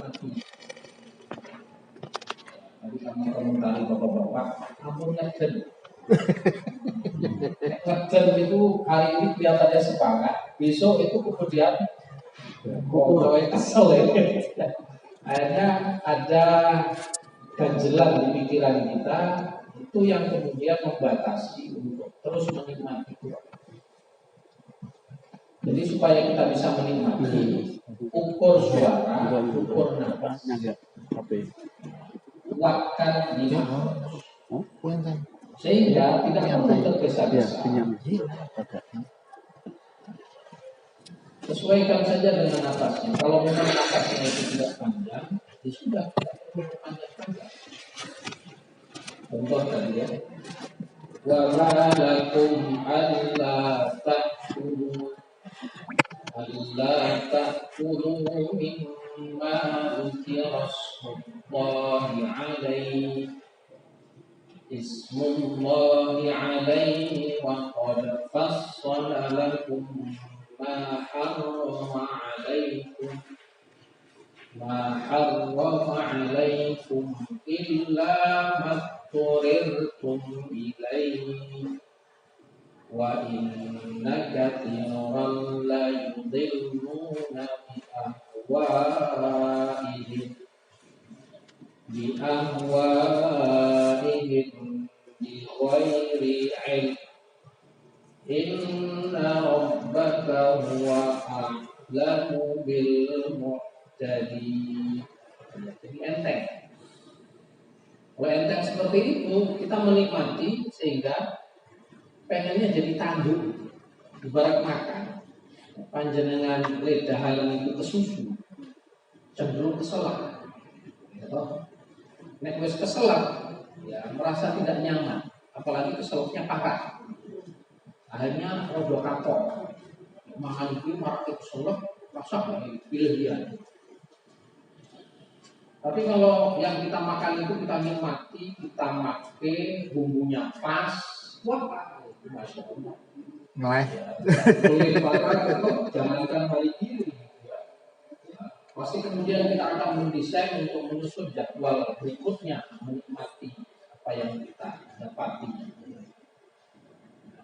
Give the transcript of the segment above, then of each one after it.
menikmati. Tadi kamu komentari bapak-bapak, ampun ngejen. Ngejen itu hari ini kelihatannya semangat, besok itu kemudian pokoknya kesel ya. Akhirnya ada ganjelan di pikiran kita itu yang kemudian membatasi untuk terus menikmati. Jadi supaya kita bisa menikmati, ukur suara, ukur nafas, kuatkan diri, sehingga tidak perlu tergesa-gesa. Sesuaikan saja dengan nafasnya. Kalau memang nafasnya itu tidak panjang, ya sudah tidak perlu panjang-panjang. Contoh tadi ya. Wa ma lakum alla ta'kulu mimma dzukira Allahi 'alaihi ismullahi 'alaihi wa qad fassala lakum ma harrama 'alaikum illa ma turirtum ilaihi wa inna katsiran la yudilluna bi ahwa'ihim bi ghairi 'ilm inna rabbaka huwa a'lamu bil muhtadin. Jadi enteng. Kalau enteng seperti itu, kita menikmati sehingga pengennya jadi tanduk. Ibarat makan, panjenengan lidah halal itu kesusu, cenderung keselak. Nek wis keselak, ya merasa tidak nyaman, apalagi keselaknya parah. Akhirnya rodo kapok, makan itu marah keselak, rasa pilih dia. Tapi kalau yang kita makan itu kita nikmati, kita makan bumbunya pas, wah, masya Allah. Ngeleh. Boleh jangankan hari ini. Pasti kemudian kita akan mendesain untuk menyusun jadwal berikutnya menikmati apa yang kita dapati.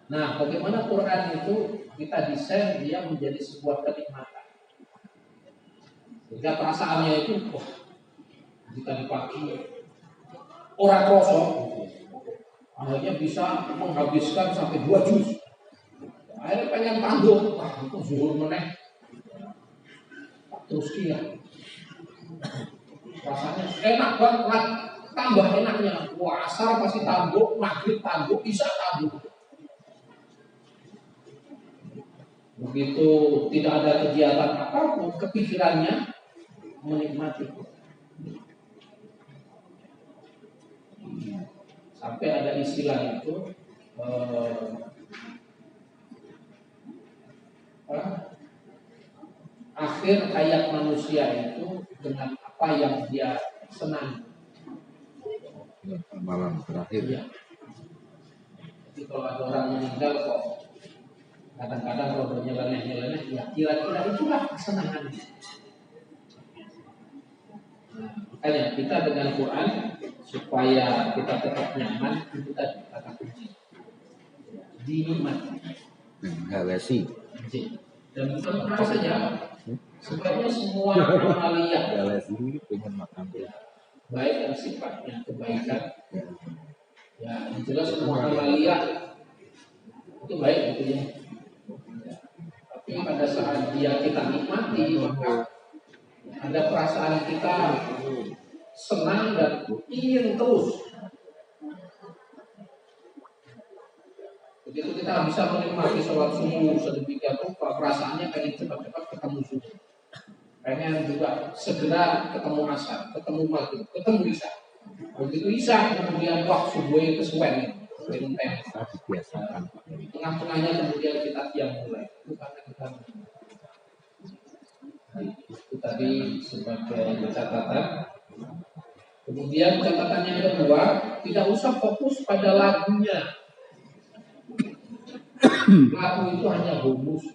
Nah, bagaimana Quran itu kita desain dia menjadi sebuah kenikmatan. Sehingga perasaannya itu, jika di pagi orang kosong, akhirnya bisa menghabiskan sampai 2 juz. Akhirnya pengen tangguh, itu zuhur meneh, terus kia. Rasanya enak banget, tambah enaknya. Asar pasti tangguh, maghrib tangguh, isya tangguh. Begitu tidak ada kegiatan apapun, kepikirannya menikmati. Sampai ada istilah itu akhir hayat manusia itu dengan apa yang dia senang. Malam terakhir. Ya. Jadi kalau ada orang meninggal kok kadang-kadang kalau nyeleneh, ya kira-kira itulah kesenangannya. Nah, makanya kita dengan Quran supaya kita tetap nyaman itu tadi kata kunci dinikmati. Galesi. Dan bukan Quran saja, sebenarnya semua amalia Galesi ini pengen makan. baik yang sifatnya kebaikan, ya jelas semua amalia itu baik gitu ya. Tapi pada saat dia kita nikmati, maka ada perasaan kita senang dan ingin terus. Begitu kita bisa menikmati sholat subuh sedemikian rupa, perasaannya pengen cepat-cepat ketemu subuh, pengen juga segera ketemu asar, ketemu maghrib, ketemu isya. Begitu isya kemudian wah subuh itu kesuwen, Biasakan. Tengah-tengahnya kemudian kita tiang mulai. Itu karena kita itu tadi sebagai catatan. Kemudian catatan yang kedua, tidak usah fokus pada lagunya. Lagu itu hanya bonus,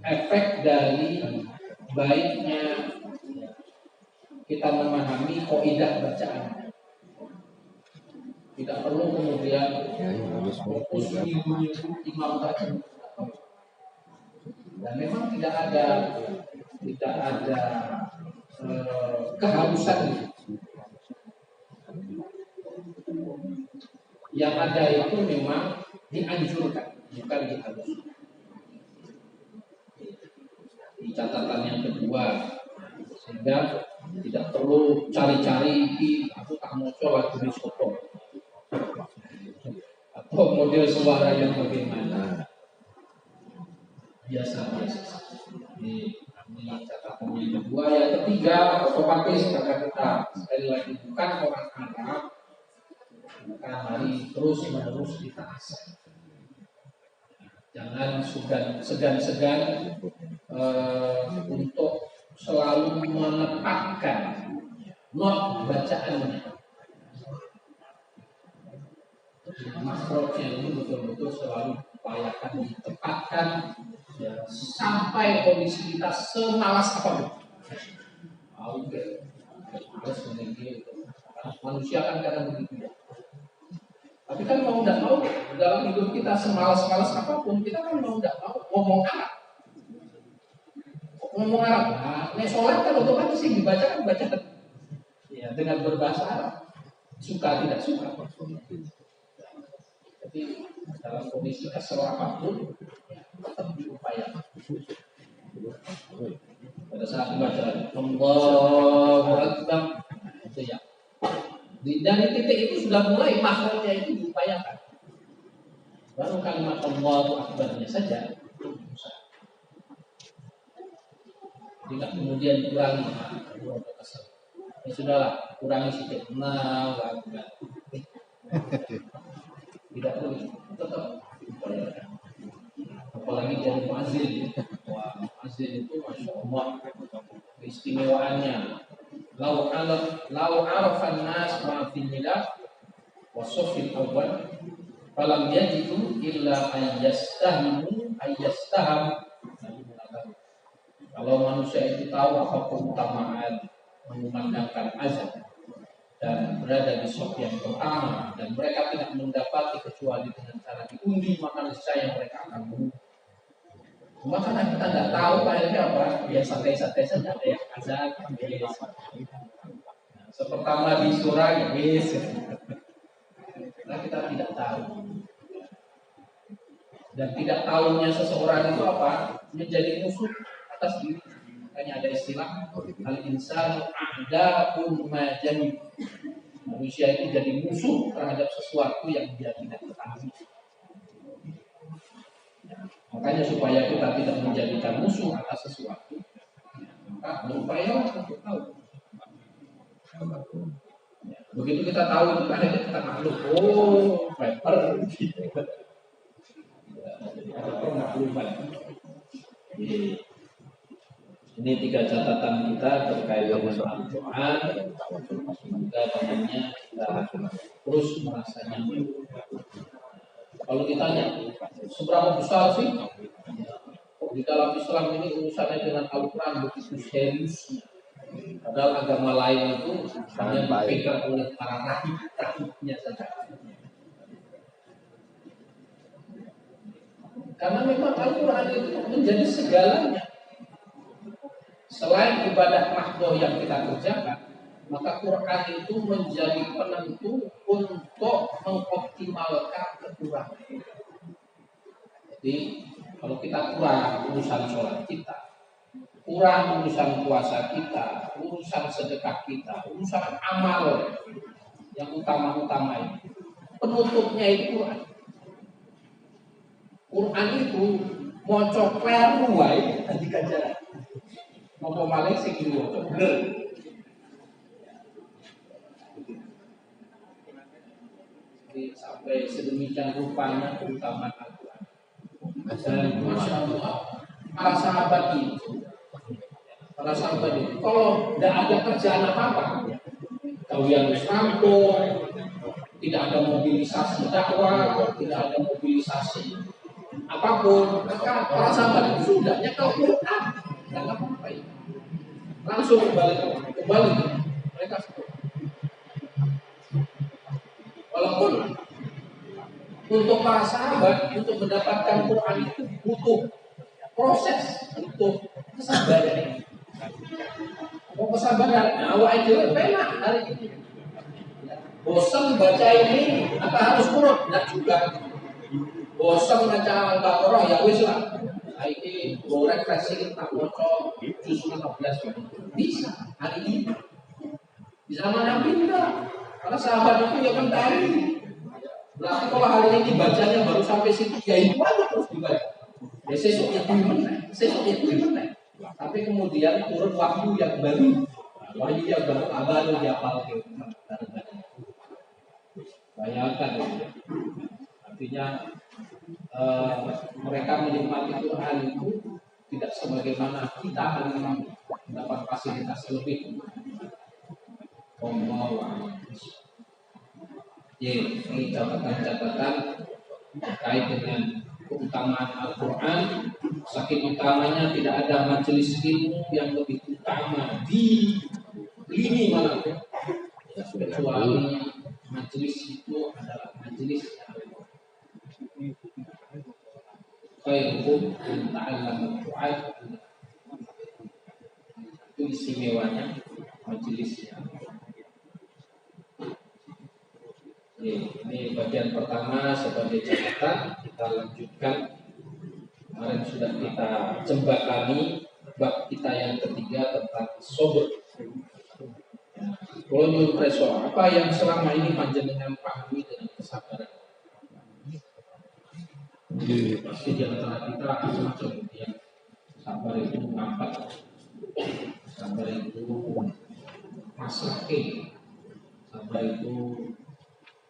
efek dari baiknya kita memahami kaidah bacaan. Tidak perlu kemudian Ya, harus fokus juga. imam tadi. Dan memang tidak ada keharusan. Yang ada itu memang dianjurkan, bukan diharuskan. Di catatan yang kedua, sehingga tidak perlu cari-cari aku tak mau coba di soto atau model suara yang bagaimana. Biasa. Ini catatan yang kedua. Yang ketiga, otomatis kata kita sekali lagi bukan orang Arab, maka mari terus menerus kita asah. Jangan segan-segan untuk selalu menetapkan not bacaannya. Makronya ini betul-betul selalu upayakan ditempatkan ya, sampai kondisi kita semalas apapun. Harus memiliki manusia kan kadang begitu ya. Tapi kan mau tidak mau dalam hidup kita semalas-malas apapun, kita kan mau tidak mau ngomong Arab. Nah, sholat kan otomatis sih dibacakan ya, dengan berbahasa Arab. Suka tidak suka. Jadi dalam kondisi kesel apapun tetap diupayakan. Pada saat dibaca Allahu Akbar itu ya. Dari titik itu sudah mulai makhluknya itu diupayakan. Baru kalimat Allahu Akbarnya saja tidak kemudian kurangi. Ya sudahlah, kurangi sedikit. Nah, Akbar. Tidak perlu tetap apalagi dari muazzin. Wah, muazzin itu masya Allah keistimewaannya. Lau arafan nas ma fil milad wa sufil awal falam yajidu illa ayyastaham. Kalau manusia itu tahu apa keutamaan mengumandangkan azan dan berada di saf yang pertama dan mereka tidak mendapati kecuali dengan cara diundi, maka niscaya mereka akan menunggu. Cuma karena kita tidak tahu akhirnya apa, ya santai-santai saja ada yang azan, sepertama di surah ya wis. Karena kita tidak tahu. Dan tidak tahunya seseorang itu apa menjadi musuh atas diri. Makanya ada istilah al-insanu a'da'un ma jahil. Manusia itu jadi musuh terhadap sesuatu yang dia tidak ketahui. Makanya supaya kita tidak menjadikan musuh atas sesuatu, maka berupaya untuk tahu. Begitu kita tahu itu akhirnya kita maklum. Oh, paper. Ini 3 catatan kita terkait dengan Al-Quran. Semoga namanya kita terus merasa nyaman. Kalau ditanya seberapa besar sih di dalam Islam ini urusannya dengan Al-Quran begitu serius. Padahal agama lain itu hanya dipegang oleh para rahib-rahibnya saja. Karena memang Al-Quran itu menjadi segalanya. Selain ibadah mahdoh yang kita kerjakan, maka Quran itu menjadi penentu untuk mengoptimalkan kekurangan. Jadi kalau kita kurang urusan sholat kita, kurang urusan puasa kita, urusan sedekah kita, urusan amal yang utama-utama ini, penutupnya itu Quran. Quran itu mau coklat ruai tadi kajaran. Mau malih sing diwaca bener. Jadi sampai sedemikian rupanya keutamaan Al-Quran. Dan Masya Allah, para sahabat itu kalau tidak ada kerjaan apa-apa, kalian rampung, tidak ada mobilisasi dakwah, tidak ada mobilisasi apapun, maka para sahabat itu sudahnya kalau Quran. Langsung kembali mereka seperti itu. Walaupun untuk para sahabat untuk mendapatkan Quran itu butuh proses, butuh kesabaran. Mau kesabaran, awal itu penak hari ini. Bosan baca ini, apa harus kurut? Tidak juga. Bosan baca Al-Baqarah, ya wis lah. Ini goreng refreshing tak bocor juz 15 bisa hari ini. Di zaman Nabi enggak. Karena sahabat itu ya mentari. Berarti kalau hari ini dibacanya baru sampai situ, ya itu aja terus dibaca. Ya sesuk itu menang, sesuk itu menang. Tapi kemudian turun wahyu yang baru, wahyu yang baru dihafal. Bayangkan ya. Artinya mereka menikmati Quran itu tidak sebagaimana kita hari ini mendapat fasilitas lebih. Ini catatan-catatan terkait dengan keutamaan Al-Quran. Saking utamanya tidak ada majelis ilmu yang lebih utama di lini manapun kecuali majelis itu adalah majelis khairukum man ta'allama Al-Quran. Itu istimewanya majelisnya. Ini bagian pertama sebagai catatan. Kita lanjutkan. Kemarin sudah kita jembatani bab kita yang ketiga tentang sabr. Kolonial pressure. Apa yang selama ini panjenengan pahami dengan kesabaran? Pasti di antara kita macam-macam yang sabar itu mengangkat, sabar itu masakin, sabar itu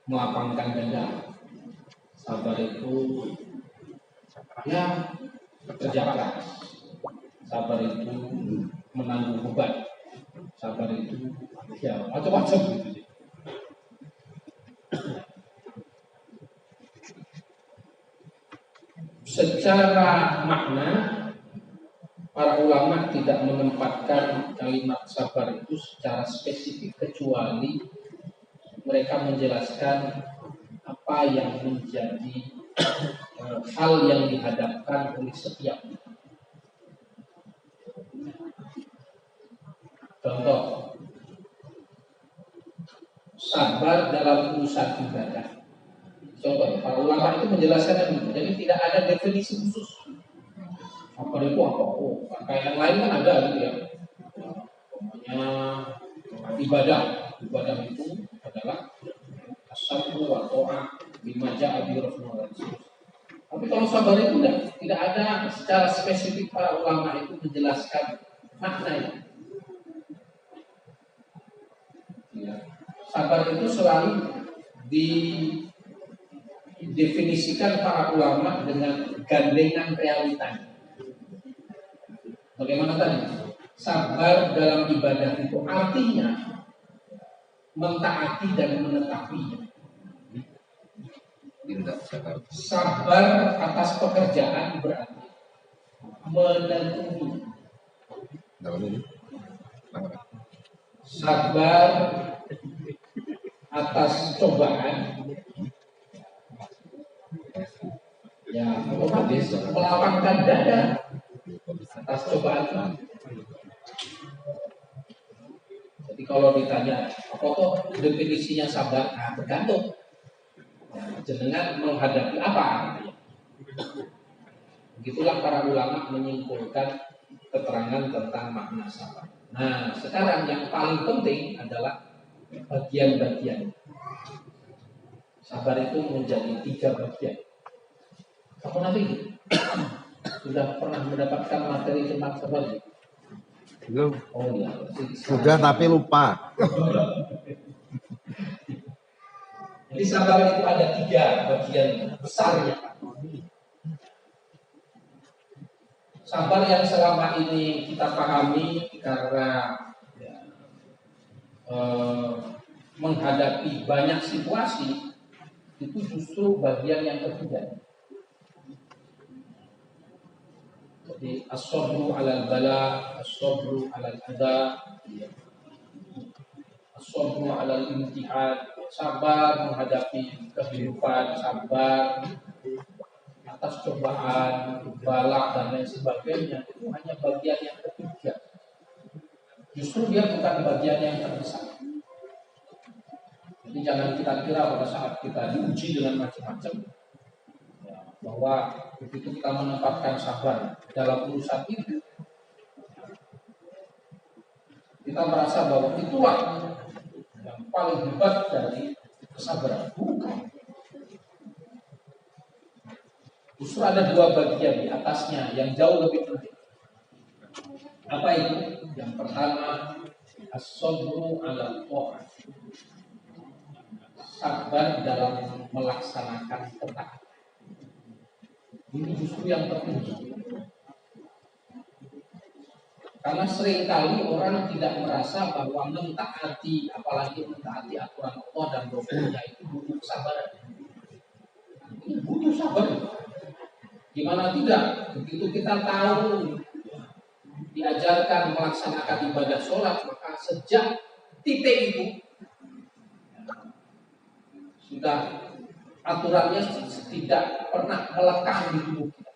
melapangkan dada, sabar itu ya kerja keras, sabar itu menanggung beban, sabar itu ya macam-macam gitu. Secara makna para ulama tidak menempatkan kalimat sabar itu secara spesifik kecuali mereka menjelaskan apa yang menjadi hal yang dihadapkan oleh setiap kita. Contoh, sabar dalam urusan ibadah. Contoh, para ulama itu menjelaskan itu. Jadi tidak ada definisi khusus. Sabar itu apa? Oh, kayak yang lain kan ada gitu ya. Pokoknya ibadah itu adalah as-sabru wa ta'ah bima ja'a bi Rasulullah. Tapi kalau sabar itu tidak ada secara spesifik para ulama itu menjelaskan maknanya. Ya. Sabar itu selalu didefinisikan para ulama dengan gandengan realita. Bagaimana tadi? Sabar dalam ibadah itu artinya mentaati dan menetapinya. Sabar atas pekerjaan berarti menekuni. Sabar atas cobaan, ya otomatis melapangkan dada atas cobaan. Jadi kalau ditanya apa tuh definisinya sabar, nah, tergantung jenengan menghadapi apa. Begitulah para ulama menyimpulkan keterangan tentang makna sabar. Nah, sekarang yang paling penting adalah bagian-bagian. Sabar itu menjadi 3 bagian. Apa nanti sudah pernah mendapatkan materi tentang sabar? Belum. Oh iya. Sudah tapi lupa. Jadi sabar itu ada 3 bagian besarnya. Sabar yang selama ini kita pahami karena menghadapi banyak situasi itu justru bagian yang ketiga. Jadi as-sabru 'alal bala, as-sabru 'alal adha, as-sabru 'alal imtihan, sabar menghadapi kehidupan, sabar atas cobaan, balak dan lain sebagainya, itu hanya bagian yang ketiga. Justru dia bukan bagian yang terbesar. Jadi jangan kita kira pada saat kita diuji dengan macam-macam, ya, bahwa begitu kita menempatkan sabar dalam urusan itu, kita merasa bahwa itulah yang paling hebat dari kesabaran. Bukan. Justru ada dua bagian di atasnya yang jauh lebih penting. Apa itu? Yang pertama, as-sabru 'alal tha'ah. Sabar dalam melaksanakan ketaatan. Ini justru yang tertinggi. Karena seringkali orang tidak merasa bahwa mentaati, apalagi mentaati aturan Allah dan Rasulnya itu butuh kesabaran. Ini butuh sabar. Gimana tidak? Begitu kita tahu diajarkan melaksanakan ibadah sholat, maka sejak titik itu sudah aturannya tidak pernah melekang di tubuh kita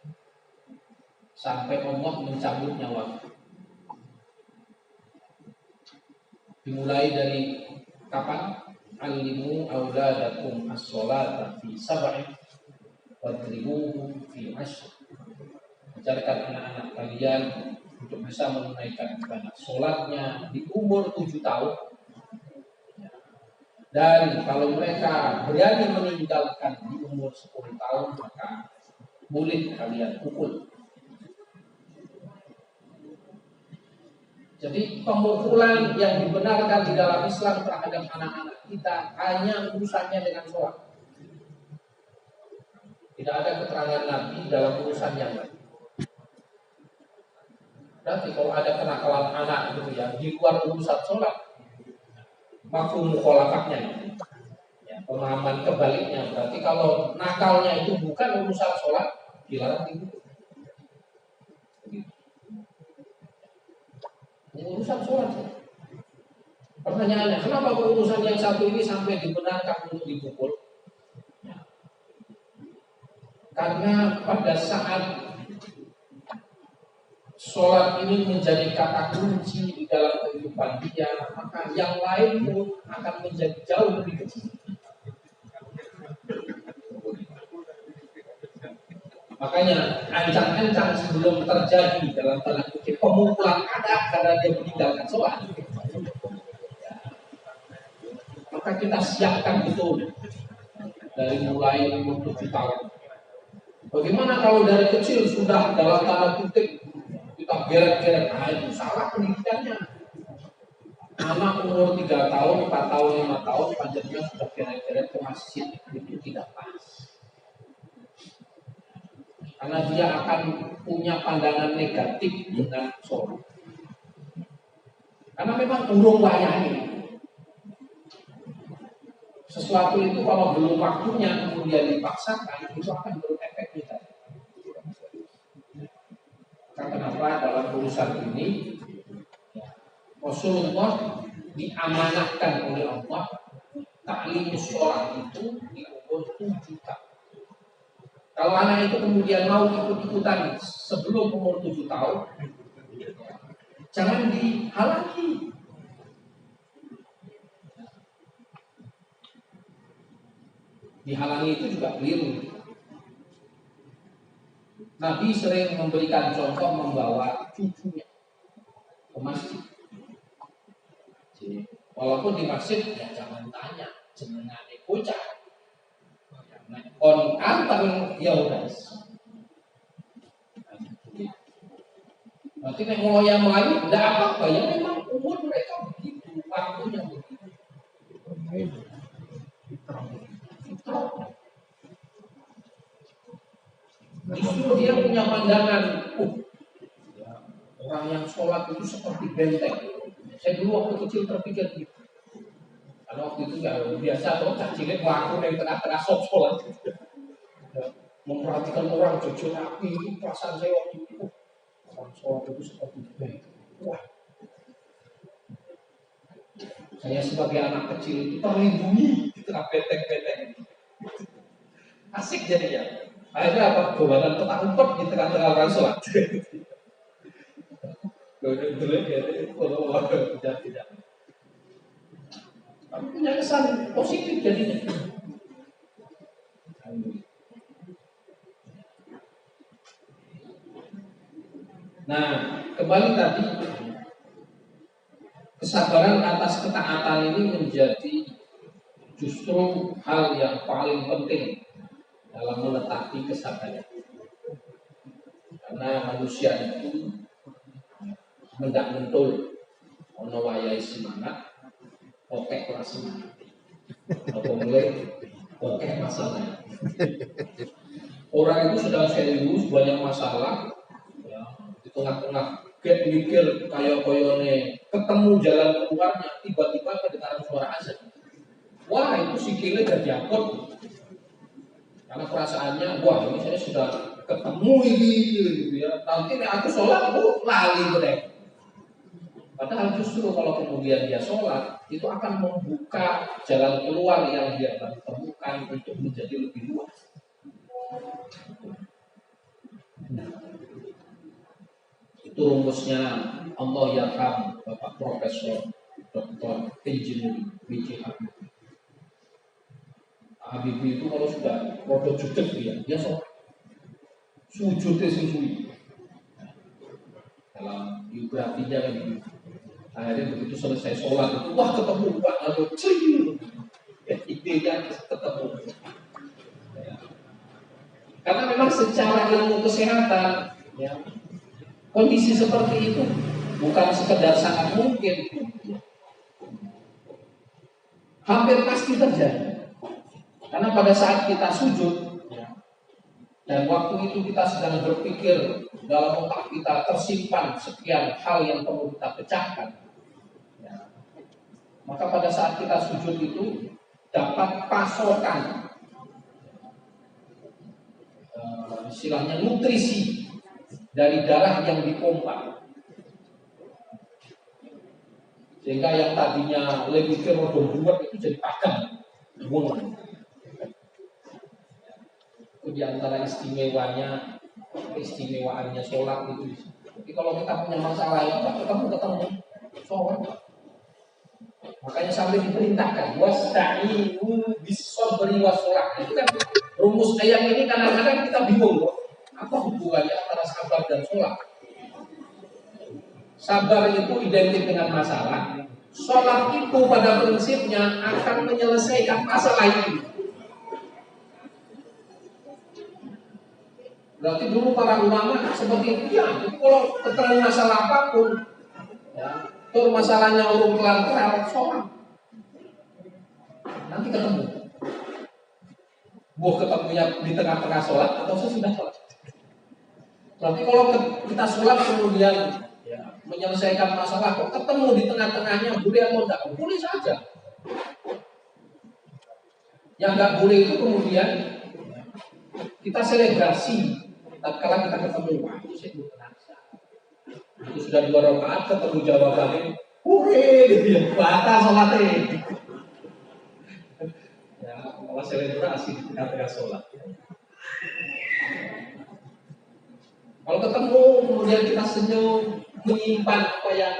sampai Allah mencabut nyawa. Dimulai dari kapan? Alimu auladakum as-sholata fi sab'in wadribuhum fi 'ashr. Ajarkan anak-anak kalian untuk bisa menunaikan ibadah sholatnya di umur 7 tahun. Dan kalau mereka berani meninggalkan di umur 10 tahun, maka boleh kalian pukul. Jadi pemukulan yang dibenarkan di dalam Islam terhadap anak-anak kita hanya urusannya dengan sholat. Tidak ada keterangan Nabi dalam urusan yang lain. Berarti kalau ada kenakalan anak gitu ya di luar urusan sholat, mafhum mukhalafahnya, ya, pemahaman kebaliknya. Berarti kalau nakalnya itu bukan urusan sholat, dilarang dibunuh. Ini urusan sholat. Pertanyaannya, kenapa urusan yang satu ini sampai dibenarkan untuk dipukul? Karena pada saat sholat ini menjadi kata kunci di dalam kehidupan dia, maka yang lain pun akan menjadi jauh lebih kecil. Makanya ancang-ancang sebelum terjadi dalam tanda kutip pemukulan anak karena dia meninggalkan sholat, maka kita siapkan betul dari mulai umur 7 tahun. Bagaimana kalau dari kecil sudah dalam tanda kutip kita geret-geret? Nah, itu salah pendidikannya. Anak umur 3 tahun, 4 tahun, 5 tahun panjangnya sudah geret-geret ke masjid, itu tidak pas. Karena dia akan punya pandangan negatif dengan sholat. Karena memang urung wayahnya. Sesuatu itu kalau belum waktunya kemudian dipaksakan, itu akan berefek negatif. Kenapa dalam urusan ini Rasulullah diamanahkan oleh Allah taklim sholat itu di umur 7 tahun. Kalau anak itu kemudian mau ikut-ikutan sebelum umur 7 tahun, jangan dihalangi. Dihalangi itu juga keliru. Nabi sering memberikan contoh membawa cucunya ke masjid. Walaupun di masjid ya jangan tanya, jenengane bocah. On antar ya udah. Berarti nek ngoyang Melayu enggak apa-apa, ya memang umur mereka begitu, waktunya begitu. Justru dia punya pandangan, orang yang sholat itu seperti benteng. Saya dulu waktu kecil terpikir gitu. Karena waktu itu nggak biasa tuh cilik melakukan dari tengah-tengah sholat. Memperhatikan orang jujur api itu perasaan saya waktu itu. Orang sholat itu seperti benteng. Wah. Saya sebagai anak kecil itu terlindungi di tengah benteng-benteng. Asik jadinya. Akhirnya apa? Gobaran petak umpet di tengah-tengah orang sholat. Tidak. Tapi punya kesan positif jadinya. Nah, kembali tadi, kesabaran atas ketaatan ini menjadi justru hal yang paling penting dalam menetapkan kesabaran. Karena manusia itu hendak mentul ono wayai semangat, okek ora semangat. Apa mulai okek masalah. Orang itu sedang serius banyak masalah, ya, di tengah-tengah get mikir kayak koyone ketemu jalan keluarnya, tiba-tiba kedengaran suara azan. Wah, itu sikilnya jadi akut. Karena perasaannya, wah ini saya sudah ketemu ini gitu ya. Nanti aku sholat, lali mereka. Padahal justru kalau kemudian dia sholat, itu akan membuka jalan keluar yang dia temukan untuk menjadi lebih luas. Itu rumusnya Allah yarham Bapak Profesor Dr. Engineering B.J. Habibie. Habibie itu kalau sudah produk judek dia sholat sujudnya sendiri. Dalam biografinya kan gitu. Akhirnya begitu selesai sholat itu, wah ketemu Pak lalu cing, idenya ketemu. Ya. Karena memang secara ilmu kesehatan, ya, kondisi seperti itu bukan sekedar sangat mungkin, hampir pasti terjadi. Karena pada saat kita sujud, ya, dan waktu itu kita sedang berpikir dalam otak kita tersimpan sekian hal yang perlu kita pecahkan. Maka pada saat kita sujud itu dapat pasokan istilahnya nutrisi dari darah yang dipompa, sehingga yang tadinya lebih ke rodong buat itu jadi padam. Itu diantara istimewaannya sholat itu. Jadi kalau kita punya masalah itu ketemu sholat. Makanya sampai diperintahkan wasta'inu bis-sabri was-shalah. Itu kan rumus ayat ini kadang-kadang kita bingung loh. Apa hubungannya antara sabar dan sholat? Sabar itu identik dengan masalah. Sholat itu pada prinsipnya akan menyelesaikan masalah ini. Berarti dulu para ulama seperti itu ya. Jadi kalau ketemu masalah apapun, ya, tur masalahnya urung kelar-kelar sholat. Nanti ketemu. Buah ketemunya di tengah-tengah sholat atau sesudah sholat. Berarti kalau kita sholat kemudian ya, menyelesaikan masalah, kok ketemu di tengah-tengahnya boleh atau enggak? Boleh saja. Yang enggak boleh itu kemudian kita selebrasi. Tatkala kita ketemu, wah itu saya belum terasa. Itu sudah 2 rakaat ketemu jawabannya, dia batal sholatnya. Ya, malah selebrasi di tengah-tengah sholat. Kalau ketemu kemudian kita senyum, menyimpan apa yang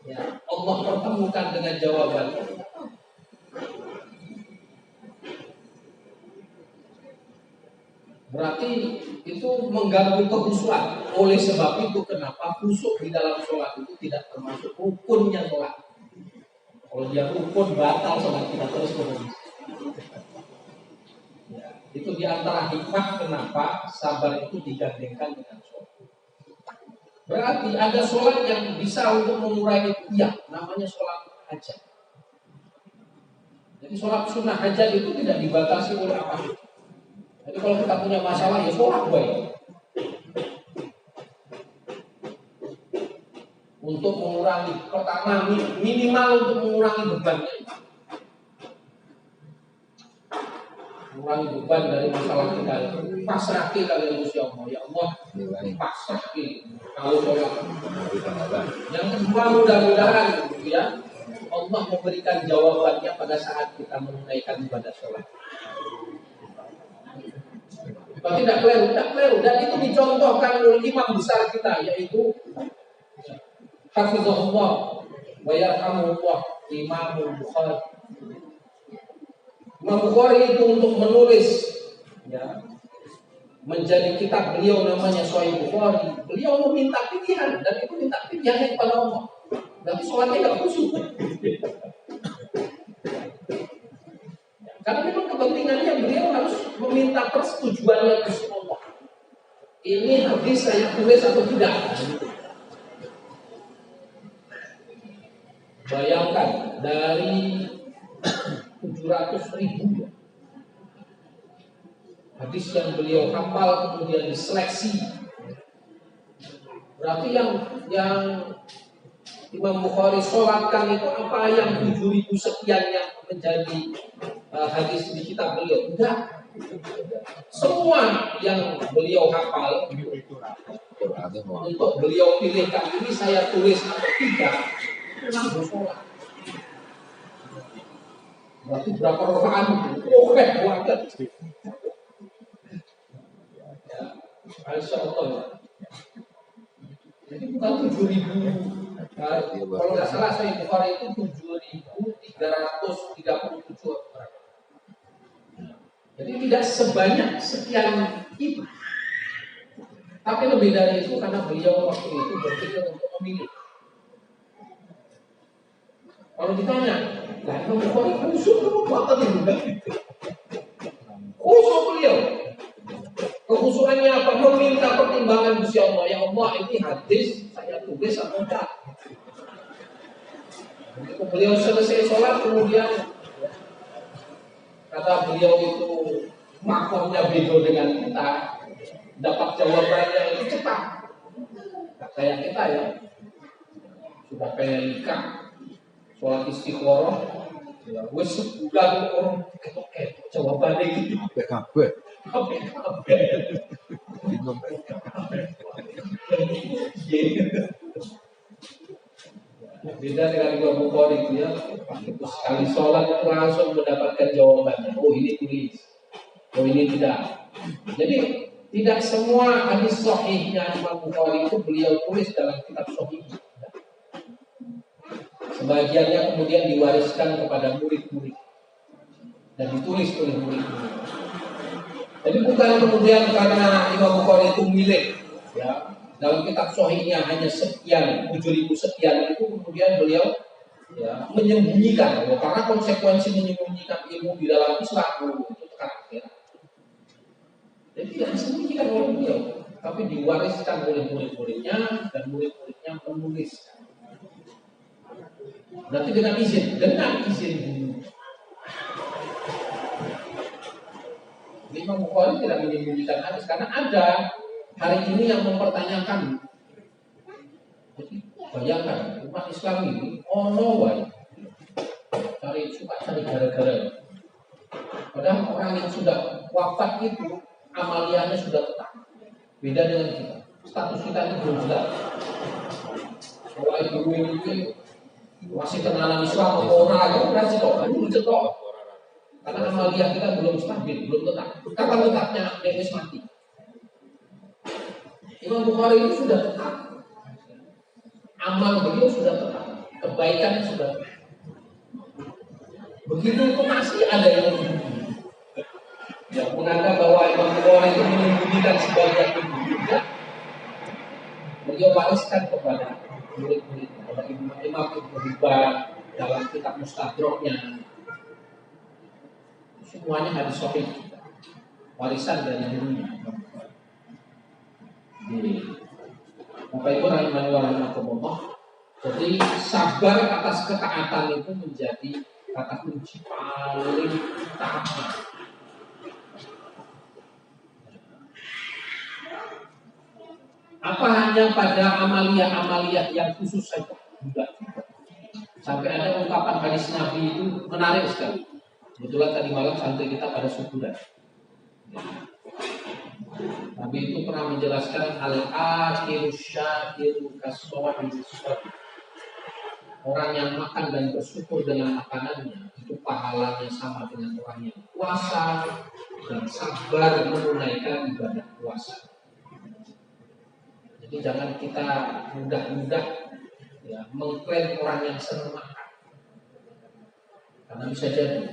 ya, Allah pertemukan dengan jawabannya. Berarti itu mengganggu kekhusyuan. Oleh sebab itu kenapa khusyuk di dalam sholat itu tidak termasuk rukunnya sholat. Kalau dia rukun batal sholat kita terus menerus. Ya, itu diantara hikmah kenapa sabar itu digandengkan dengan sholat. Berarti ada sholat yang bisa untuk mengurangi ya, namanya sholat hajat. Jadi sholat sunnah hajat itu tidak dibatasi oleh apapun. Jadi kalau kita punya masalah ya sholat baik. Untuk mengurangi, pertama minimal untuk mengurangi bebannya. Mengurangi beban dari masalah kita. Pasrahkan kalian usia Allah. Ya Allah, pasrahkan kalau sholat. Yang kedua mudah-mudahan ya Allah memberikan jawabannya pada saat kita menunaikan ibadah sholat. Kalau tidak keliru, dan itu dicontohkan oleh imam besar kita, yaitu Hafizahullah wa yarhamullah, Imam Bukhari. Imam Bukhari itu untuk menulis, ya, menjadi kitab beliau namanya Sahih Bukhari. Beliau meminta pilihan, dan itu minta pilihannya kepada Allah. Tapi sholatnya tidak khusyuk. Karena memang kepentingannya beliau harus meminta persetujuannya ke Allah. Ini hadis saya tulis atau tidak? Bayangkan dari 700.000 hadis yang beliau hafal kemudian diseleksi. Berarti yang Imam Bukhari sholatkan itu apa yang 7.000 sekian yang menjadi hadis di kitab beliau? Enggak. Semua yang beliau hafal untuk beliau pilihkan, ini saya tulis atau tidak, memang bersolat. Berarti berapa rakaat itu? Oke, banget. Insyaallah. Jadi bukan 7.000. Kalau nggak salah Sahih Bukhari itu 7.337 orang. Jadi tidak sebanyak sekian itu. Tapi lebih dari itu karena beliau waktu itu berpikir untuk memilih. Kalau ditanya, nah Imam Bukhari khusyuk banget juga. Khusyuk beliau. Kekhusyukannya apa? Meminta pertimbangan Gusti Allah. Ya Allah, ini hadis saya tulis atau enggak? Beliau selesai sholat, kemudian kata beliau itu makomnya beda dengan kita, dapat jawabannya itu cepat. Nah, kayak kita ya, sudah kayak nikah, sholat istiqoroh, ya, wes sebulan orang ketok jawabannya gitu. Kabeh. Beda dengan Imam Bukhari itu ya, sekali sholat langsung mendapatkan jawabannya. Oh ini tulis, oh ini tidak. Jadi tidak semua hadis sahihnya Imam Bukhari itu beliau tulis dalam kitab sahih. Sebagiannya kemudian diwariskan kepada murid-murid dan ditulis oleh murid-murid. Jadi bukan kemudian karena Imam Bukhari itu milik, ya, dalam kitab sahihnya hanya sekian, 7.000 sekian itu kemudian beliau, ya, menyembunyikan, ya, karena konsekuensi menyembunyikan ilmu di dalam Islam itu tekan, ya. Jadi tidak disembunyikan oleh beliau, tapi diwariskan oleh murid-muridnya dan murid-muridnya menuliskan. Berarti dengan izin dulu. Imam Bukhari tidak menyembunyikan hadis karena ada hari ini yang mempertanyakan. Jadi bayangkan umat Islam ini suka cari gara-gara. Padahal orang yang sudah wafat itu amaliyahnya sudah tetap. Beda dengan kita. Status kita ini belum jelas. Kalau ibu ini masih kenalan Islam atau orang itu berarti belum cetok. Karena amaliyah kita belum stabil, belum tetap. Kapan tetapnya dia mati? Imam Bukhari itu sudah tetap. Amal beliau sudah tetap. Kebaikannya sudah tetap. Begitu itu masih ada yang menyembunyikan. Yang menganggap bahwa Imam Bukhari itu menyembunyikan sebagian itu juga. Beliau wariskan kepada murid-murid, kepada Imam Ibnu Hibban dalam kitab Mustadraknya. Semuanya hadis sahih, warisan dari dunia. Bapak Ibu rahimani wa rahimakumullah. Jadi sabar atas ketaatan itu menjadi kata kunci paling utama. Apa hanya pada amaliyah yang khusus saja? Enggak. Sampai ada ungkapan hadis Nabi itu menarik sekali. Kebetulan tadi malam santai kita pada syukuran. Nabi itu pernah menjelaskan al-akhiru syakiru kasawahid. orang yang makan dan bersyukur dengan makanannya itu pahalanya sama dengan orang yang puasa dan sabar menunaikan ibadah puasa. Jadi jangan kita mudah-mudah ya mengklaim orang yang senang makan, karena bisa jadi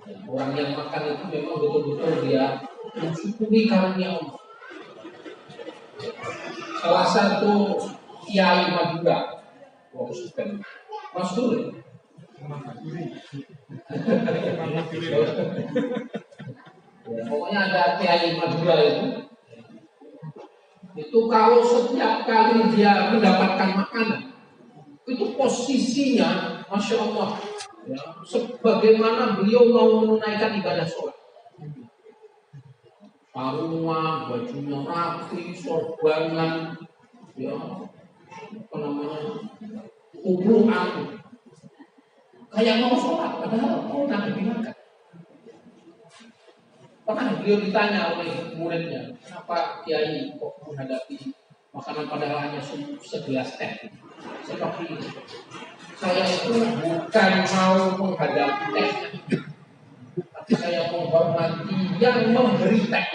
ya, orang yang makan itu memang betul-betul dia mensyukuri karunia Allah. Salah satu kiai Madura, Mas Duri. Ya, pokoknya ada kiai Madura itu kalau setiap kali dia mendapatkan makanan, itu posisinya, masya Allah, ya, sebagaimana beliau mau menunaikan ibadah sholat. Sarungan, bajunya rapi, sorbangan, ya, apa namanya, kubruan, kayak mau sholat, padahal mau nabi makan. Pernah beliau ditanya oleh muridnya, kenapa Kiai kok menghadapi makanan padahal hanya segelas teh seperti ini? Saya itu bukan mau menghadapi tehnya, tapi saya menghormati yang memberi teh.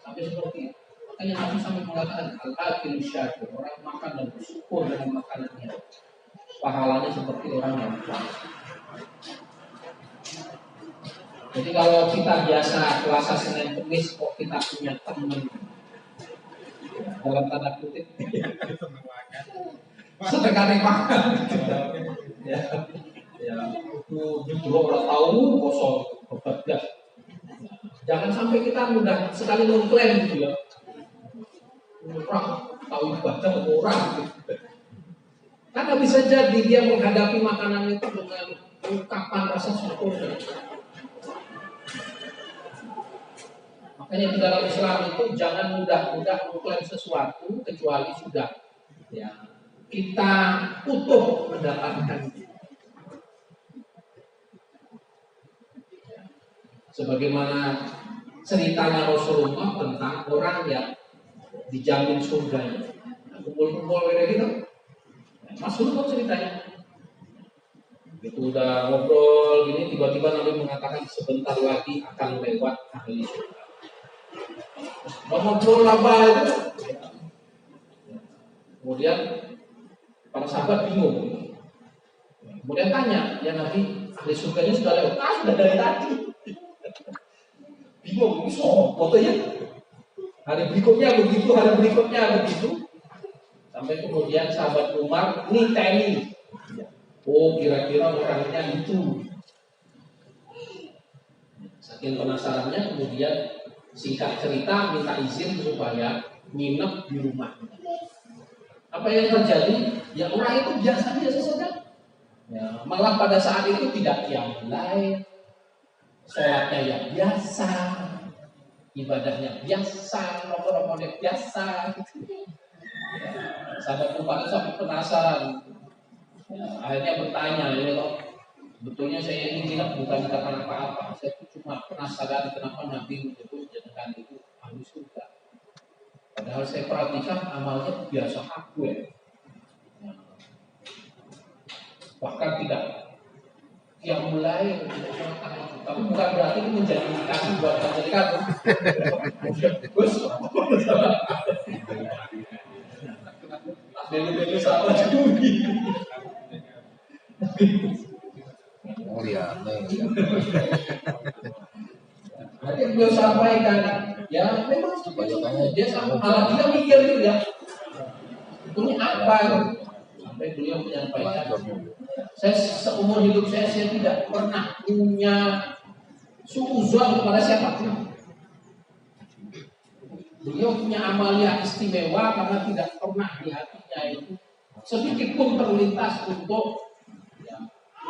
Sampai seperti itu. Makanya Nabi sampai mengatakan al-akil syakur, orang makan dan bersyukur dengan makanannya, pahalanya seperti orang yang puasa. Jadi kalau kita biasa puasa Senin Kamis kok kita punya teman dalam tanda kutip sedekah makan, ya, itu justru orang tahu kosong berbeda. Jangan sampai kita mudah sekali mengklaim gitu ya, orang tahu ibadah orang, karena bisa jadi dia menghadapi makanan itu dengan ungkapan rasa syukur. Makanya di dalam Islam itu jangan mudah-mudah mengklaim sesuatu kecuali sudah ya kita utuh mendapatkan. Sebagaimana ceritanya Rasulullah tentang orang yang dijamin surganya. Kumpul-kumpul kayak gitu. Rasulullah ceritanya. Itu udah ngobrol gini tiba-tiba Nabi mengatakan sebentar lagi akan lewat ahli surga. Ngobrol apa itu? Kemudian para sahabat bingung. Kemudian tanya, ya Nabi, ahli surganya sudah lewat. Sudah dari tadi. Bingung, ini fotonya. Hari berikutnya begitu, hari berikutnya begitu. Sampai kemudian sahabat Umar niteni. Oh, kira-kira orangnya itu. Saking penasarannya, kemudian singkat cerita minta izin supaya nginep di rumah. Apa yang terjadi? Ya orang itu biasa-biasa saja. Ya, malah pada saat itu tidak qiyamul lail, sholatnya yang biasa, ibadahnya biasa, nomor-nomornya biasa. Ya, sahabat Umar itu sampai penasaran. Ya, akhirnya bertanya, ya loh, betulnya saya ini tidak bukan karena apa-apa, saya cuma penasaran kenapa Nabi menyebut jenengan itu ahli surga. Padahal saya perhatikan amalnya biasa aku ya. Bahkan tidak yang mulai, tapi bukan berarti itu menjadi indikasi buat mereka. Beli-beli sama juga. Oh iya. Nanti beliau sampaikan, ya memang dia sama malah dia mikir itu ya, ini apa? Sampai beliau menyampaikan, saya seumur hidup saya tidak pernah punya suuzon kepada siapapun. Beliau punya amalia istimewa karena tidak pernah di hatinya itu sedikit pun terlintas untuk ya,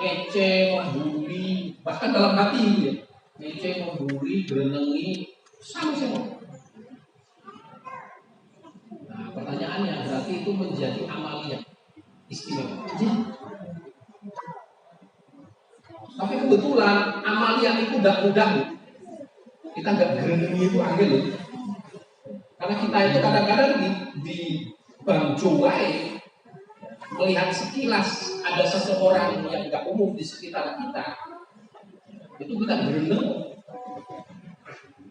ngece, membuli, bahkan dalam hati ya, ngece, membuli, berenengi, sama semua. Nah, pertanyaannya berarti itu menjadi amalia istimewa. Tapi kebetulan amalia itu tidak mudah. Kita nggak berenengi itu angel. Karena kita itu kadang-kadang di bangcuai melihat sekilas ada seseorang yang nggak umum di sekitar kita, itu kita berenang.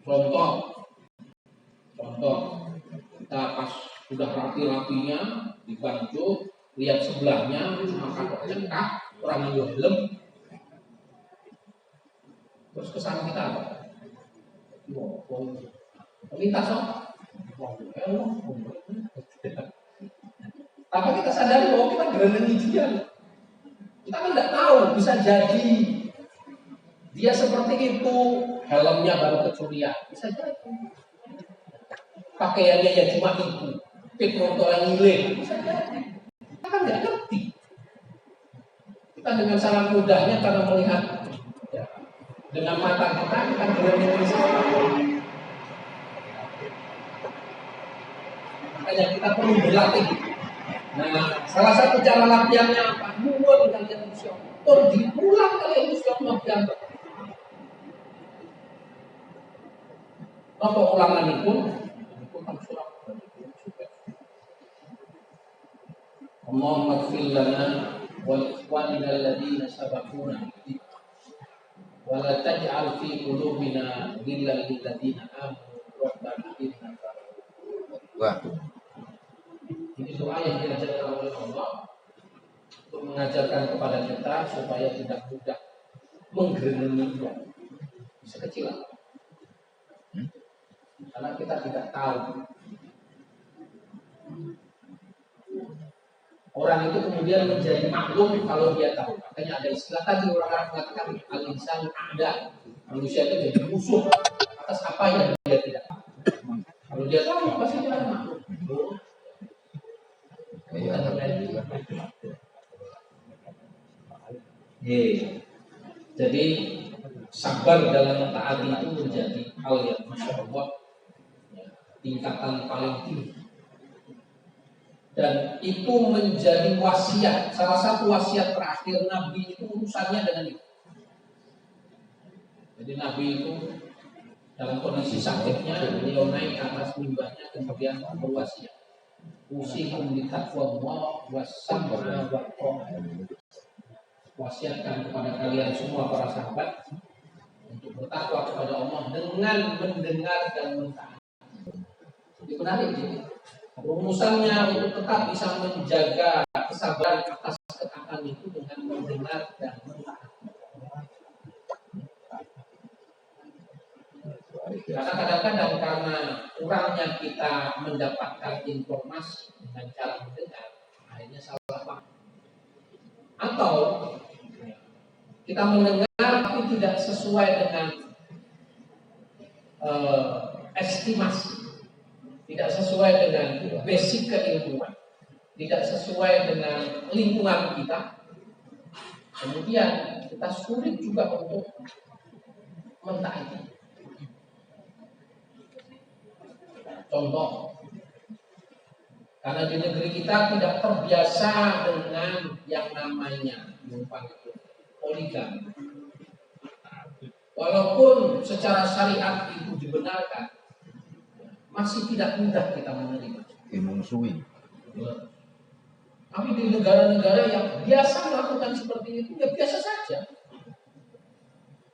Contoh, kita pas sudah rapi-rapinya di banjo, lihat sebelahnya cuma kapok cekak, orang yang helm, terus kesan kita apa? Minta sok. Apa kita sadari bahwa kita gerenengi dia? Kita kan tidak tahu, bisa jadi dia seperti itu, helmnya baru kecurian, bisa jadi. Pakaiannya ya cuma itu, pik motor yang ngiling, bisa jadi. Kita kan nggak ngerti. Kita dengan sangat mudahnya karena melihat ya, dengan mata kita gerenengi siapa. Makanya kita perlu berlatih. Nah, salah satu cara latihannya apa? Nuwun kalian Gusti Allah. Tur diulang kalian Gusti Allah piyambak. Apa ulangan itu? Allahumma ighfir lana wal ikhwanina alladziina sabaquna bil wa la taj'al fi qulubina ghillan lil ladziina amanu rabbana innaka Wah, ini doa yang diajarkan oleh Allah untuk mengajarkan kepada kita supaya tidak mudah menggerenengi dia sekecil apa. Karena kita tidak tahu. Orang itu kemudian menjadi maklum kalau dia tahu. Makanya ada istilah tadi orang mengatakan al-insan ada. Manusia itu jadi musuh atas apa yang dia tidak tahu. Kalau dia tahu pasti dia akan maklum. Jadi sabar dalam mentaati itu menjadi hal yang Masya Allah tingkatan paling tinggi. Dan itu menjadi wasiat, salah satu wasiat terakhir Nabi itu urusannya dengan itu. Jadi Nabi itu dalam kondisi sakitnya beliau naik ke atas mimbarnya kemudian berwasiat. Usikum bi taqwallah was-sam'a wa ta'ah. Wasiatkan kepada kalian semua para sahabat untuk bertakwa kepada Allah dengan mendengar dan mentaati. Itu menarik ini. Rumusannya untuk tetap bisa menjaga kesabaran atas ketaatan itu dengan mendengar dan mentaati. Karena kadang-kadang karena kurangnya kita mendapatkan informasi dengan cara mendengar, akhirnya salah paham. Atau kita mendengar tapi tidak sesuai dengan estimasi, tidak sesuai dengan basic keilmuan, tidak sesuai dengan lingkungan kita. Kemudian kita sulit juga untuk mentaati. Contoh, karena di negeri kita tidak terbiasa dengan yang namanya poligami. Walaupun secara syariat itu dibenarkan, masih tidak mudah kita menerima. dimusuhi. Tapi di negara-negara yang biasa melakukan seperti itu, ya biasa saja.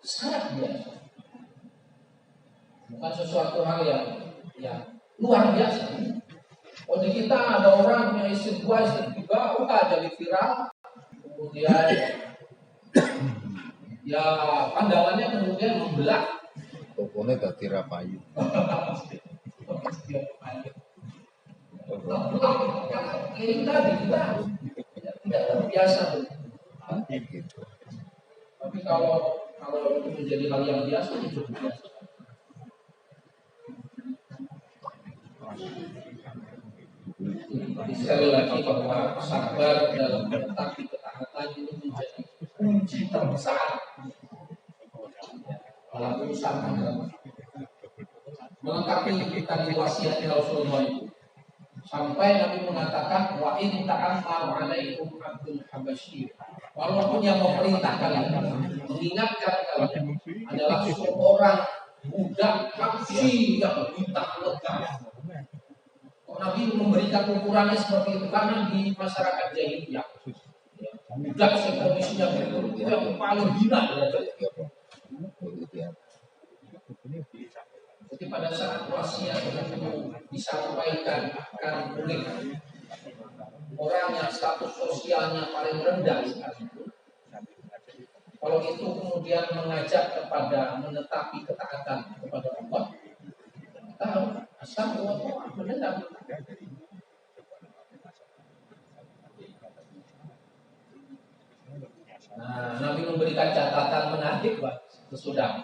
Sangat biasa. Bukan sesuatu hal yang luar biasa. Oh, di kita ada orang punya istri 2, istri 3, jadi viral. Kemudian ya pandangannya kemudian membelah. Tokonya dadi rapayu. Ini tadi kita tidak terbiasa. Gitu. Tapi kalau itu menjadi hal yang biasa, itu biasa. Sekali lagi bahwa sabar dalam menetapi ketaatan itu menjadi kunci terbesar dalam urusan agama. Melengkapi kita di wasiatnya Rasulullah itu sampai Nabi mengatakan wa in ta'ammar 'alaikum 'abdul habasyi. Walaupun yang memerintah kalian, mengingatkan kalian adalah seorang budak Habsyi yang kita lekas. Nabi memberikan ukurannya seperti itu karena di masyarakat jahiliyah budak kondisinya begitu itu yang paling hina derajatnya. Jadi pada saat wasiat itu disampaikan akan boleh orang yang status sosialnya paling rendah sekalipun, kalau itu kemudian mengajak kepada menetapi ketaatan kepada Allah, kita harus asal mendengar. Nah, Nabi memberikan catatan menarik, Pak, sesudah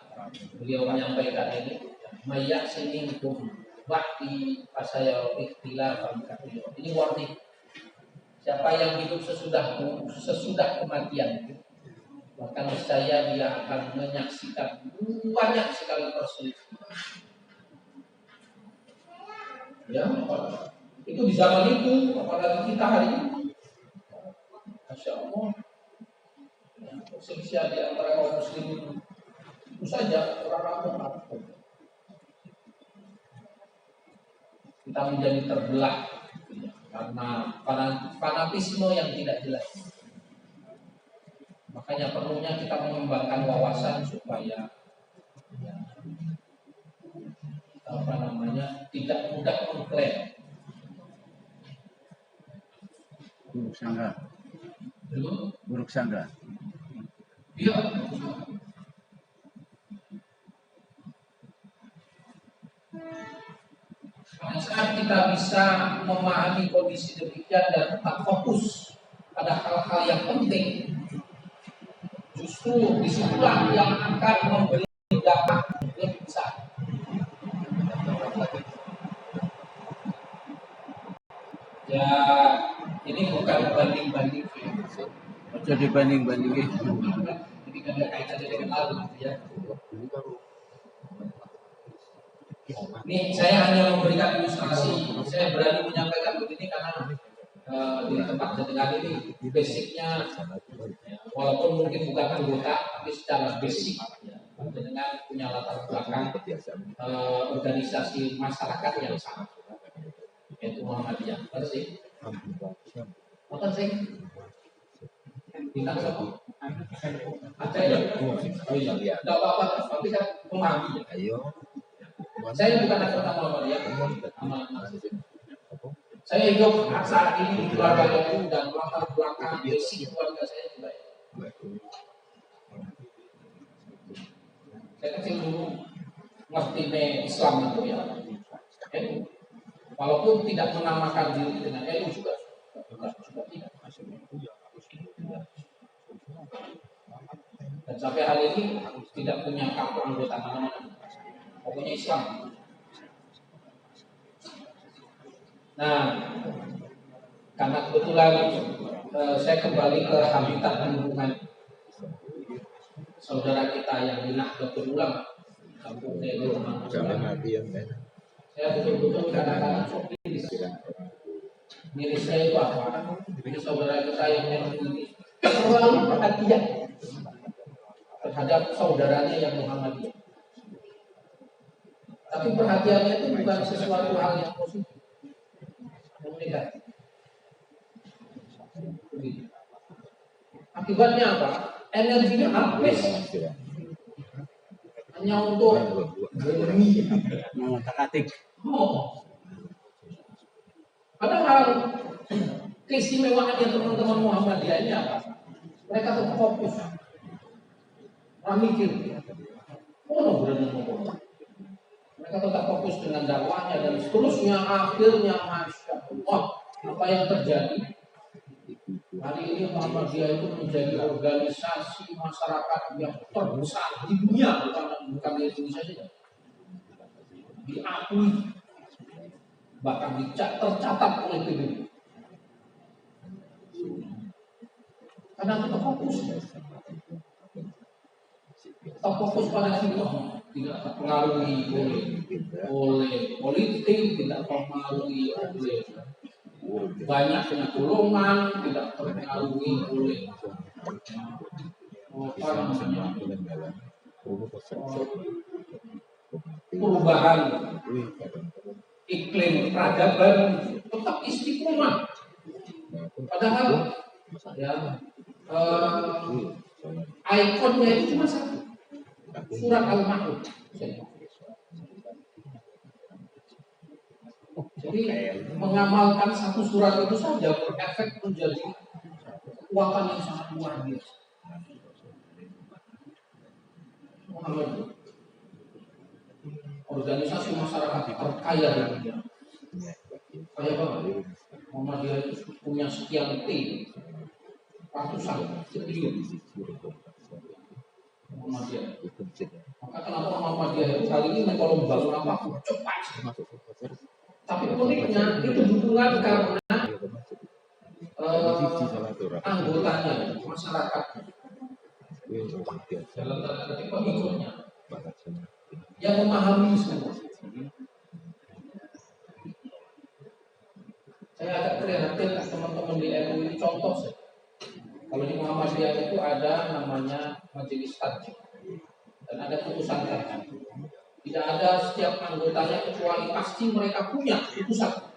beliau menyampaikan ini. Mayak siningkum bakti pasaya ikhtilaf. Ini warning. Siapa yang hidup sesudah kematian, bahkan saya dia akan menyaksikan banyak sekali perselisihan. Ya, itu di zaman itu, apalagi kita hari ini, Masya Allah, perselisihan di antara kaum muslimin itu saja orang kampung. Kita menjadi terbelah karena fanatisme yang tidak jelas. Makanya perlunya kita mengembangkan wawasan supaya tidak mudah mengklaim. Buruk sangka. Iya. Pada saat kita bisa memahami kondisi demikian dan tetap fokus pada hal-hal yang penting, justru disitulah yang akan memberi dampak lebih besar. Ya, ini bukan banding-banding. Jadi banding-bandingin. Jadi kan ada kaitannya dengan hal ya. Ini saya hanya memberikan ilustrasi. Saya berani menyampaikan begini karena di tempat jenengan ini basicnya, walaupun mungkin bukan anggota, tapi secara basic jenengan punya latar belakang organisasi masyarakat yang sama, yaitu Muhammadiyah. Betul sih? Betul sih? Bintang siapa? Ada ya? Oh iya, tidak apa-apa, tapi kan memahami. Ayo. Saya bukan anggota Muhammadiyah. Saya hidup saat ini di keluarga itu dan latar belakang basic keluarga saya juga. Saya kecil dulu ngerti Islam itu ya. Walaupun tidak menamakan diri dengan NU juga tidak. Dan sampai hari ini tidak punya kartu anggota mana-mana. Pokoknya Islam. Nah, karena kebetulan saya kembali ke habitat lingkungan saudara kita yang di Nahdlatul Ulama, kampung saya di rumah. Saya betul-betul kadang-kadang sok miris saya itu apa? Ini saudara kita yang ini selalu perhatian terhadap saudaranya yang Muhammadiyah. Tapi perhatiannya itu bukan sesuatu hal yang positif, yang negatif. Akibatnya apa? Energinya habis hanya untuk bumi. Takatik. Padahal keistimewaannya teman-teman Muhammadiyah ini apa? Mereka tetap fokus, mikir. Mereka tetap fokus dengan dakwahnya dan seterusnya. Akhirnya Masya Allah, apa yang terjadi? Hari ini Muhammadiyah itu menjadi organisasi masyarakat yang terbesar di dunia, bukan di Indonesia saja. Diakui, bahkan tercatat oleh PBB. Karena kita fokus pada situ, tidak terpengaruhi oleh politik, tidak terpengaruhi oleh banyaknya golongan, tidak terpengaruhi oleh perubahan iklim peradaban tetap istiqomah. Padahal ya ikonnya itu cuma satu, surat Al-Ma'un. Jadi mengamalkan satu surat itu saja berefek menjadi kekuatan yang sangat luar biasa. Muhammad, organisasi masyarakat terkaya di dunia. Kaya banget. Muhammadiyah itu punya sekian T, ratusan triliun. Muhammadiyah. Maka kenapa Muhammadiyah kali ini kalau membangun apa cepat. Tapi uniknya itu dukungan karena anggotanya, masyarakat, dalam tanda kutip pengikutnya yang memahami semua. Saya agak prihatin teman-teman di NU ini contoh sih. Kalau di Muhammadiyah itu ada namanya majelis tajwid dan ada putusan tajwid. Tidak ada setiap anggotanya kecuali pasti mereka punya putusan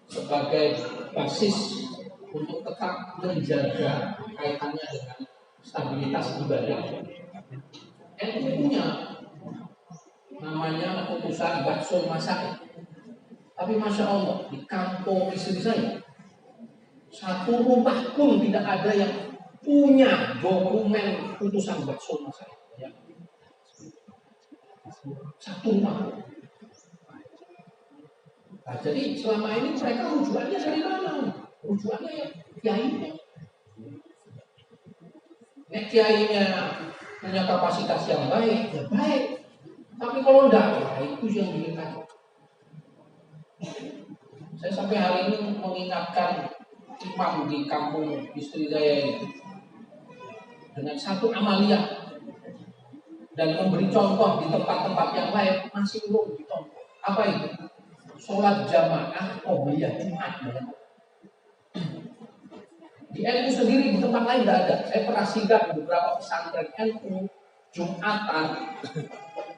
sebagai basis untuk tetap menjaga kaitannya dengan stabilitas ibadah. NU punya namanya putusan Baksul Masail. Tapi Masya Allah, di kampung istri saya, satu rumah pun tidak ada yang punya dokumen putusan Baksul Masail. Satu rumah. Nah, jadi selama ini mereka rujukannya dari mana? Rujukannya ya kiainya. Nek kiainya punya kapasitas yang baik, ya baik. Tapi kalau enggak, ya itu yang dilihat. Saya sampai hari ini mengingatkan imam di kampung istri saya itu dengan satu amaliyah dan memberi contoh di tempat-tempat yang lain masih belum dicontoh. Apa itu? Sholat jamaah qobliyah Jumat. Di NU sendiri di tempat lain tidak ada. Saya pernah singgah di beberapa pesantren NU Jumatan.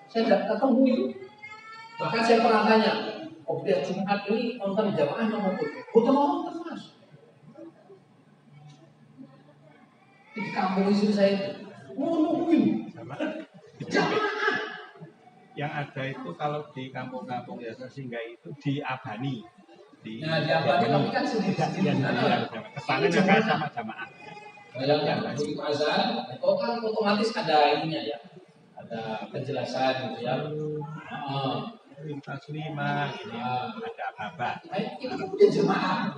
Saya tidak ketemu itu. Bahkan saya pernah tanya, qobliyah Jumat ini nonton jamaah nomor berapa? Bukan nonton mas. Di kampung istri saya itu nungguin jamaah. Yang ada itu kalau di kampung-kampung ya singgah itu di Abani. Di Abani tapi kan sendiri-sendiri. Kesana juga sama jamaah. Bayangkan begitu azan, itu kan otomatis ada ininya ya, ada penjelasan gitu ya. Lintas 5 ini ada apa-apa. Ini punya jemaah.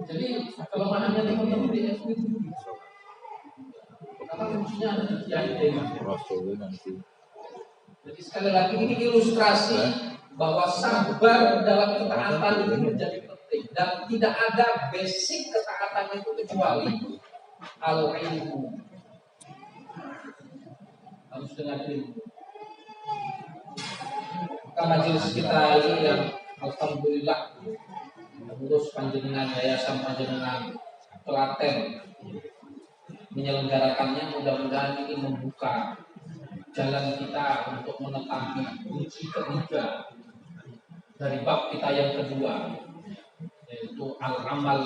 Jadi kelemahannya teman-teman di FW itu karena fungsinya ada di kiai. Jadi sekali lagi ini ilustrasi bahwa sabar dalam ketaatan itu menjadi penting dan tidak ada basic ketaatan itu kecuali al-ilmu. Harus dengan ilmu. Maka majelis kita ini yang alhamdulillah mengurus panjenengan yayasan panjenengan Klaten menyelenggarakannya, mudah-mudahan ini membuka jalan kita untuk menetapi kunci ketiga dari bab kita yang kedua, yaitu al-amal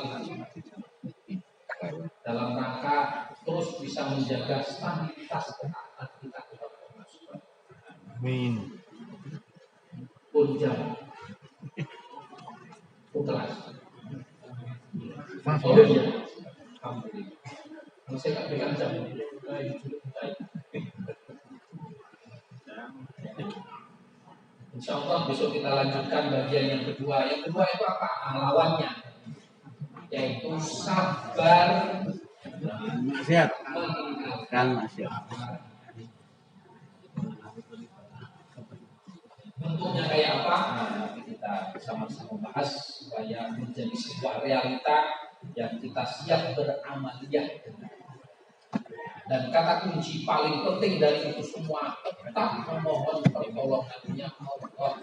dalam rangka terus bisa menjaga stabilitas ketaatan kita kepada Allah Subhanahu wa Ta'ala. Amin. Punjab Putelas. Oh iya, alhamdulillah. Kalau saya tak pegang jam ini, insya Allah besok kita lanjutkan bagian yang kedua. Yang kedua itu apa? Lawannya, yaitu sabar Nasihat. Dan nasihat. Bentuknya kayak apa? Nanti kita sama-sama bahas supaya menjadi sebuah realita yang kita siap beramaliyah dengan. Dan kata kunci paling penting dari itu semua tetap memohon pertolongannya Allah.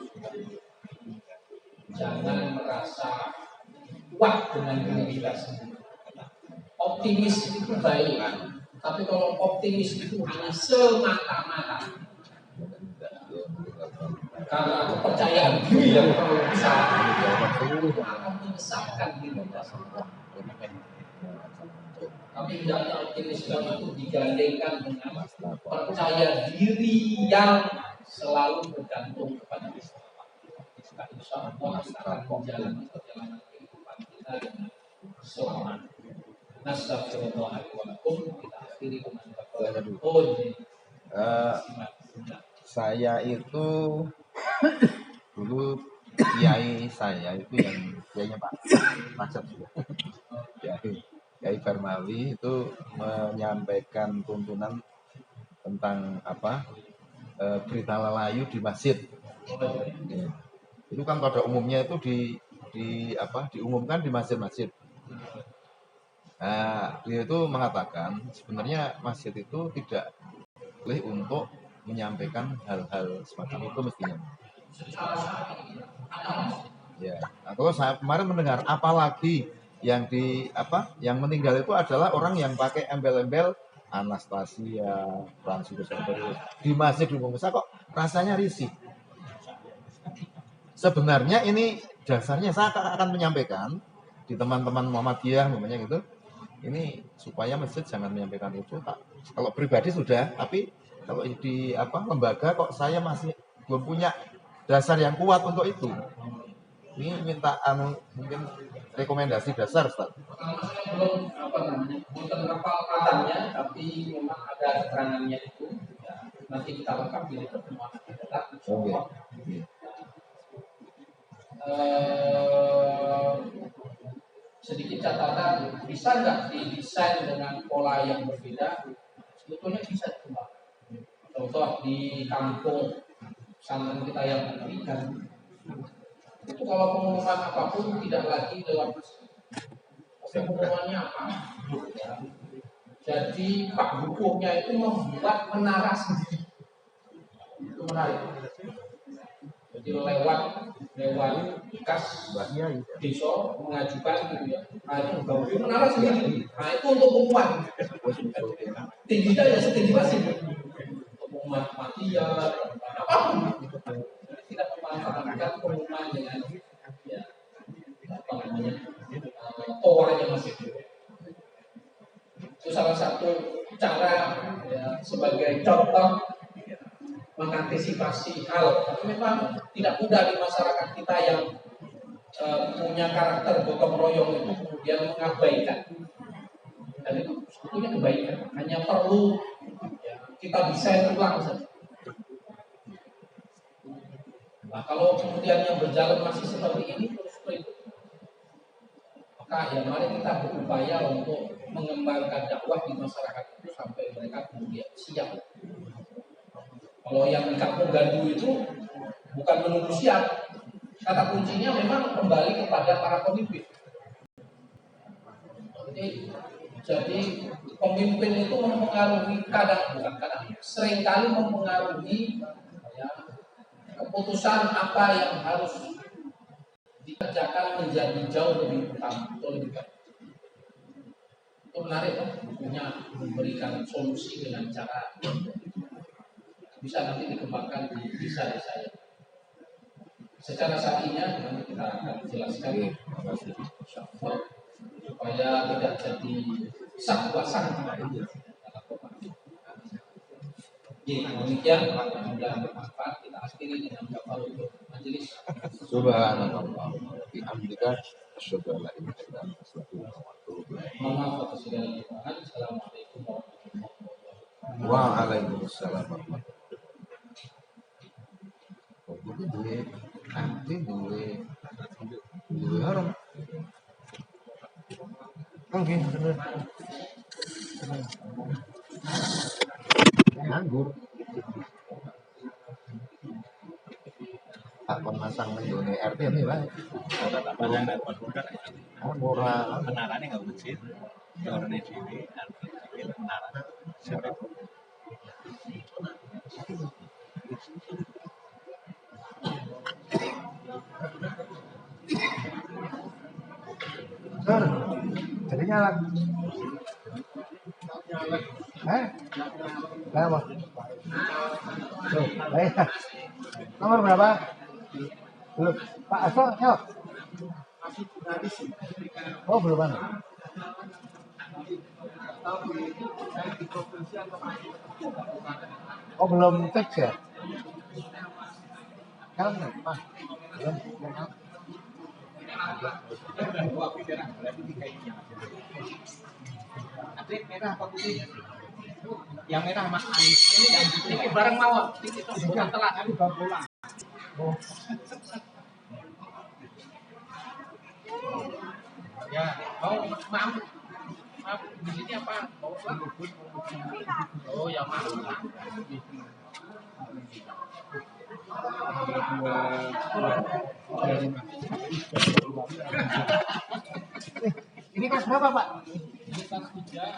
Jangan merasa kuat dengan diri kita sendiri. Optimis itu baik, Tapi kalau optimis itu hanya semata-mata karena kepercayaan diri yang terlalu besar akan menyesatkan diri. Tapi hendaknya optimisme itu digandengkan dengan percaya diri yang selalu bergantung kepada Islam. Insya Allah akan menjalani perjalanan kehidupan kita dengan selamat. Astagfirullahaladzim. Kita akhiri dengan saya itu dulu kiai saya itu yang kiainya Pak Macet Kiai Barmawi itu menyampaikan tuntunan tentang berita lelayu di masjid. Itu kan pada umumnya itu diumumkan di masjid-masjid. Nah, dia itu mengatakan sebenarnya masjid itu tidak boleh untuk menyampaikan hal-hal semacam itu mestinya. Ya, nah, kalau saya kemarin mendengar, apalagi yang meninggal itu adalah orang yang pakai embel-embel Anastasia, Franciscus Xaverius di masjid umum. Saya kok rasanya risih. Sebenarnya ini dasarnya saya akan menyampaikan di teman-teman Muhammadiyah namanya gitu. Ini supaya masjid jangan menyampaikan itu. Kalau pribadi sudah, tapi kalau di lembaga kok saya masih belum punya dasar yang kuat untuk itu. Ini minta mungkin rekomendasi dasar, Ustaz. Belum terapal katanya, tapi memang ada keterangannya itu. Ya, nanti kita lengkapi di pertemuan kita. Oke. Sedikit catatan, bisa nggak didesain dengan pola yang berbeda? Sebetulnya bisa dikembangkan. Contoh di kampung pesantren kita yang pendidikan itu kalau pengumuman apapun tidak lagi lewat masjid. Pengumumannya apa? Ya. Jadi Pak Hukumnya itu membuat menara sendiri. Itu menarik. Jadi lewat kas desa mengajukan gitu ya. Nah itu bangun menara sendiri. Nah itu untuk pengumuman. Tingginya ya setinggi masjid. Untuk pengumuman kematian, apapun. Tidak memanfaatkan pengumuman dengan towernya masjid. Itu salah satu cara ya, sebagai contoh mengantisipasi hal. Tapi memang tidak mudah di masyarakat kita yang punya karakter gotong royong itu kemudian mengabaikan. Dan itu sebetulnya kebaikan. Hanya perlu ya, kita desain ulang saja. Nah, kalau kemudian yang berjalan masih seperti ini terus itu, maka ya mari kita berupaya untuk mengembangkan dakwah di masyarakat itu sampai mereka kemudian siap. Kalau yang di kampung Gandu itu bukan menunggu siap, kata kuncinya memang kembali kepada para pemimpin. Jadi pemimpin itu mempengaruhi seringkali mempengaruhi ya, keputusan apa yang harus dikerjakan menjadi jauh lebih utama atau lebih baik. Itu menarik, punya memberikan solusi dengan cara bisa nanti dikembangkan di desa-desa ya. Secara sakinya nanti kita akan jelaskan supaya tidak jadi sak-wasak. Demikian, mudah-mudahan bermanfaat. Kita akhiri dengan kafaratul majelis. Subhanallah. Bihamdika asyhadu an la ilaha illa anta astaghfiruka wa atubu ilaik. Mohon maaf atas segala kekurangan. Assalamualaikum warahmatullahi wabarakatuh. Waalaikumsalam warahmatullahi wabarakatuh. Duwe nanti duwe orang. Oke, bener. Nganggur. Tak pemasang menggone RT ini baik. Banyak nek bukan Murah. menarane enggak masjid. Orane dhewe menara. Siapa itu? Jadinya lagi. Berapa? Tuh, baik. Nomor berapa? Belum. Pak Aso, yuk. Oh, belum ada. Oh, belum fix ya? Kan, Pak. Belum. Atlet merah apa putih? Yang merah Mas Anies. Ini bareng mawon. Ini bukan telat. Oh. Ya, maaf. Maaf, di sini apa? Mau apa? Oh, ya maaf. Ini kelas berapa, Pak? Ini kelas 3.